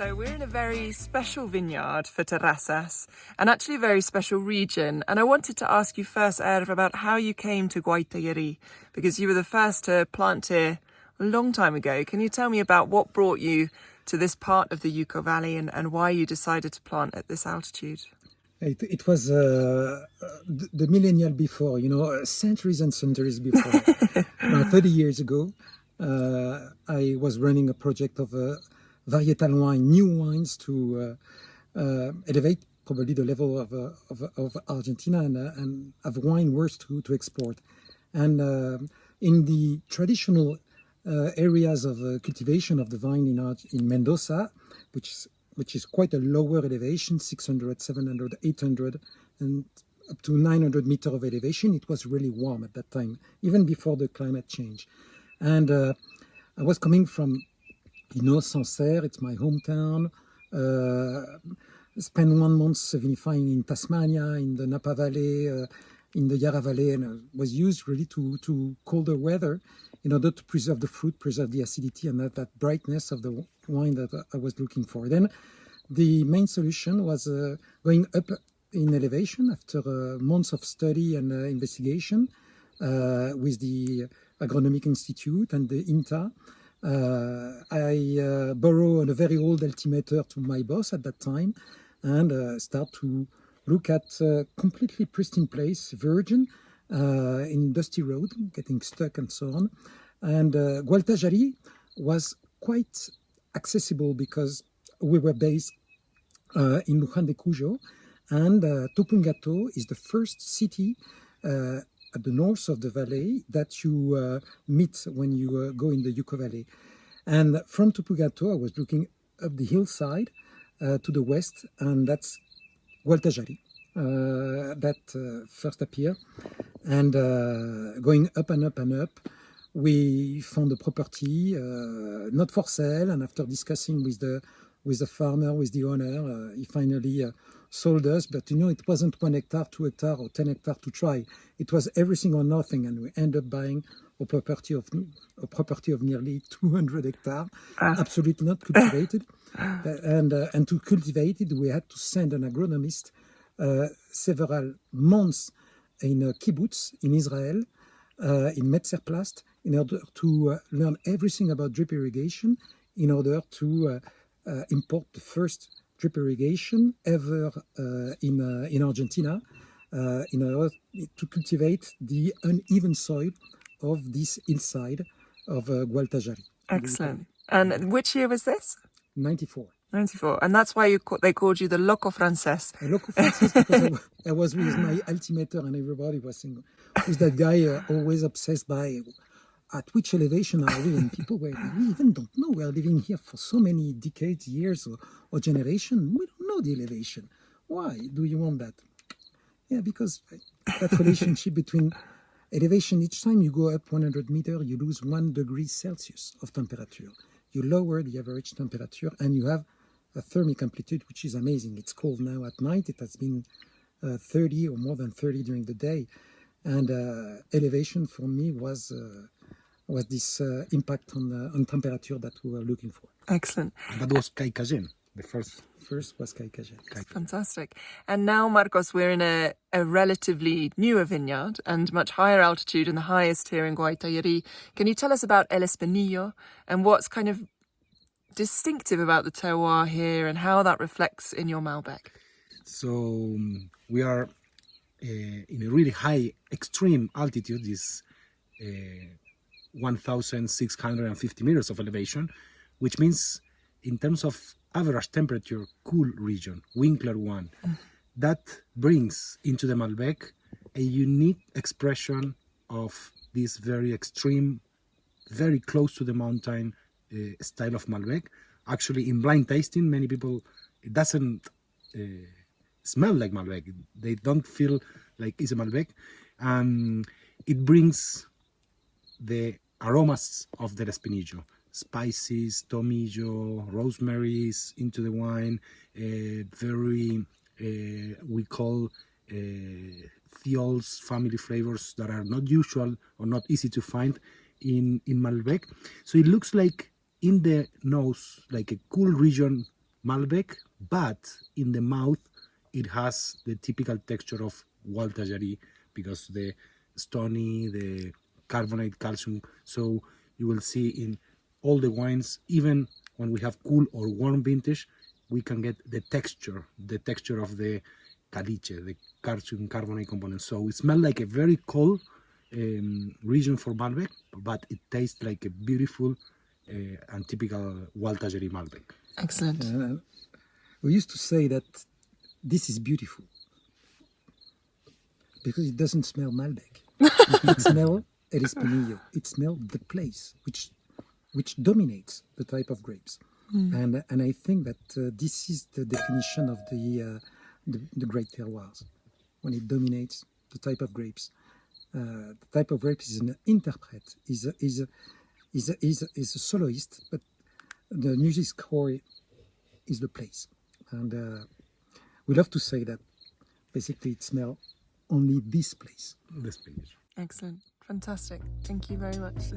So we're in a very special vineyard for Terrazas, and actually a very special region. And I wanted to ask you first, Hervé, about how you came to Gualtallary, because you were the first to plant here a long time ago. Can you tell me about what brought you to this part of the Uco Valley and why you decided to plant at this altitude? It was the millennial before, centuries and centuries before. Now, 30 years ago, I was running a project of varietal wine, new wines to elevate probably the level of Argentina and of wine worth to export. And in the traditional areas of cultivation of the vine in Mendoza, which is quite a lower elevation, 600, 700, 800, and up to 900 meters of elevation. It was really warm at that time, even before the climate change. And I was coming from, Sancerre, it's my hometown. Spent 1 month vinifying in Tasmania, in the Napa Valley, in the Yarra Valley, and was used really to colder weather in order to preserve the fruit, preserve the acidity, and that brightness of the wine that I was looking for. Then the main solution was going up in elevation after months of study and investigation with the Agronomic Institute and the INTA. I borrowed a very old altimeter to my boss at that time and start to look at a completely pristine place, virgin, in dusty road, getting stuck and so on. And Gualtallary was quite accessible because we were based in Luján de Cuyo, and Tupungato is the first city at the north of the valley that you meet when you go in the Uco Valley. And from Tupungato, I was looking up the hillside to the west, and that's Gualtallary that first appeared. And going up and up and up, we found a property not for sale, and after discussing with the farmer, with the owner, he finally sold us. But it wasn't 1 hectare, 2 hectare, or 10 hectare to try. It was everything or nothing, and we ended up buying a property of nearly 200 hectares, absolutely not cultivated. And to cultivate it, we had to send an agronomist several months in a kibbutz in Israel, in Metzerplast, in order to learn everything about drip irrigation, in order to import the first drip irrigation ever in Argentina, in order to cultivate the uneven soil of this hillside of Gualtallary. Excellent. And which year was this? 94. 94. And that's why they called you the Loco Frances. Loco Frances, because I was with my altimeter and everybody was saying, who's that guy always obsessed by at which elevation are we? And people were, we even don't know. We are living here for so many decades, years, or generation. We don't know the elevation. Why do you want that? Yeah, because that relationship between elevation, each time you go up 100 meters, you lose 1 degree Celsius of temperature. You lower the average temperature, and you have a thermic amplitude, which is amazing. It's cold now at night. It has been 30 or more than 30 during the day. And elevation for me was this impact on temperature that we were looking for. Excellent. And that was Caycayen, the first. First was Caycayen. Fantastic. And now, Marcos, we're in a relatively newer vineyard and much higher altitude, and the highest here in Gualtallary. Can you tell us about El Espinillo and what's kind of distinctive about the terroir here and how that reflects in your Malbec? So we are in a really high, extreme altitude, this 1,650 meters of elevation, which means in terms of average temperature, cool region, Winkler I, that brings into the Malbec a unique expression of this very extreme, very close to the mountain style of Malbec. Actually, in blind tasting, many people, it doesn't smell like Malbec. They don't feel like it's a Malbec. It brings the aromas of the Espinillo, spices, tomillo, rosemaries into the wine, very, we call thiols, family flavors that are not usual or not easy to find in Malbec. So it looks like in the nose, like a cool region Malbec, but in the mouth it has the typical texture of Gualtallary because the stony, the carbonate, calcium. So you will see in all the wines, even when we have cool or warm vintage, we can get the texture of the caliche, the calcium carbonate component. So it smells like a very cold region for Malbec, but it tastes like a beautiful and typical Gualtallary Malbec. Excellent. We used to say that this is beautiful because it doesn't smell Malbec. It smells El Espinillo. It smells the place which dominates the type of grapes. And I think that this is the definition of the great terroirs, when it dominates the type of grapes. The type of grapes is an interpret, is a soloist, but the music score is the place. And we love to say that basically it smells only this place. This page. Excellent. Fantastic. Thank you very much.